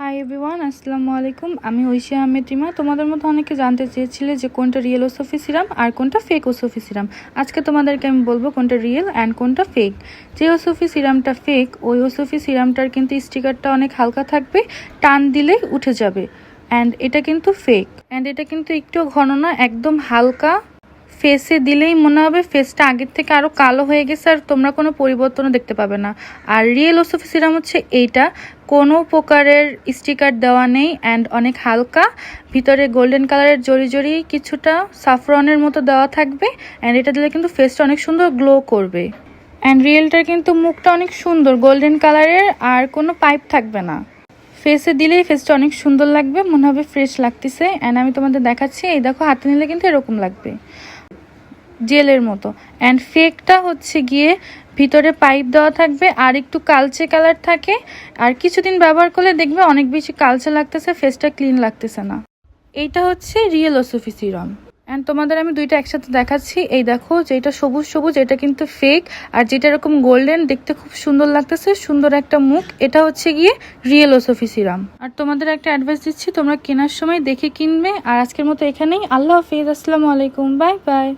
Hi everyone, আসসালামু আলাইকুম। আমি ঐশী আহমেদ রিমা। তোমাদের মধ্যে অনেকে জানতে চেয়েছিলে যে কোনটা রিয়েল ওসফি সিরাম আর কোনটা ফেক ওসফি সিরাম। আজকে তোমাদেরকে আমি বলবো কোনটা রিয়েল অ্যান্ড কোনটা ফেক। যে ওসফি সিরামটা ফেক, ওই ওসফি সিরামটার কিন্তু স্টিকারটা অনেক হালকা থাকবে, টান দিলেই উঠে যাবে। অ্যান্ড এটা কিন্তু ফেক, অ্যান্ড এটা কিন্তু একটু ঘন না, একদম হালকা। ফেসে দিলেই মনে হবে ফেসটা আগের থেকে আরও কালো হয়ে গেছে, আর তোমরা কোনো পরিবর্তনও দেখতে পাবে না। আর রিয়েল ওসফি সিরাম হচ্ছে এইটা, কোনো প্রকারের স্টিকার দেওয়া নেই অ্যান্ড অনেক হালকা, ভিতরে গোল্ডেন কালারের জড়ি জড়ি কিছুটা সাফরনের মতো দেওয়া থাকবে। অ্যান্ড এটা দিলে কিন্তু ফেসটা অনেক সুন্দর গ্লো করবে। অ্যান্ড রিয়েলটার কিন্তু মুখটা অনেক সুন্দর গোল্ডেন কালারের, আর কোনো পাইপ থাকবে না। ফেসে দিলেই ফেসটা অনেক সুন্দর লাগবে, মনে হবে ফ্রেশ লাগতেছে। অ্যান্ড আমি তোমাদের দেখাচ্ছি, এই দেখো হাতে নিলে কিন্তু এরকম লাগবে, জেলের মতো। অ্যান্ড ফেকটা হচ্ছে গিয়ে ভিতরে পাইপ দেওয়া থাকবে আর একটু কালচে কালার থাকে, আর কিছুদিন ব্যবহার করলে দেখবে অনেক বেশি কালচে লাগতেছে, ফেসটা ক্লিন লাগতেছে না। এইটা হচ্ছে রিয়েল ওসফি সিরাম। অ্যান্ড তোমাদের আমি দুইটা একসাথে দেখাচ্ছি। এই দেখো, যেটা সবুজ সবুজ এটা কিন্তু ফেক, আর যেটা এরকম গোল্ডেন দেখতে খুব সুন্দর লাগতেছে, সুন্দর একটা মুখ, এটা হচ্ছে গিয়ে রিয়েল ওসফি সিরাম। আর তোমাদের একটা অ্যাডভাইস দিচ্ছি, তোমরা কেনার সময় দেখে কিনবে। আর আজকের মতো এখানেই, আল্লাহ হাফিজ, আসসালামু আলাইকুম, বাই বাই।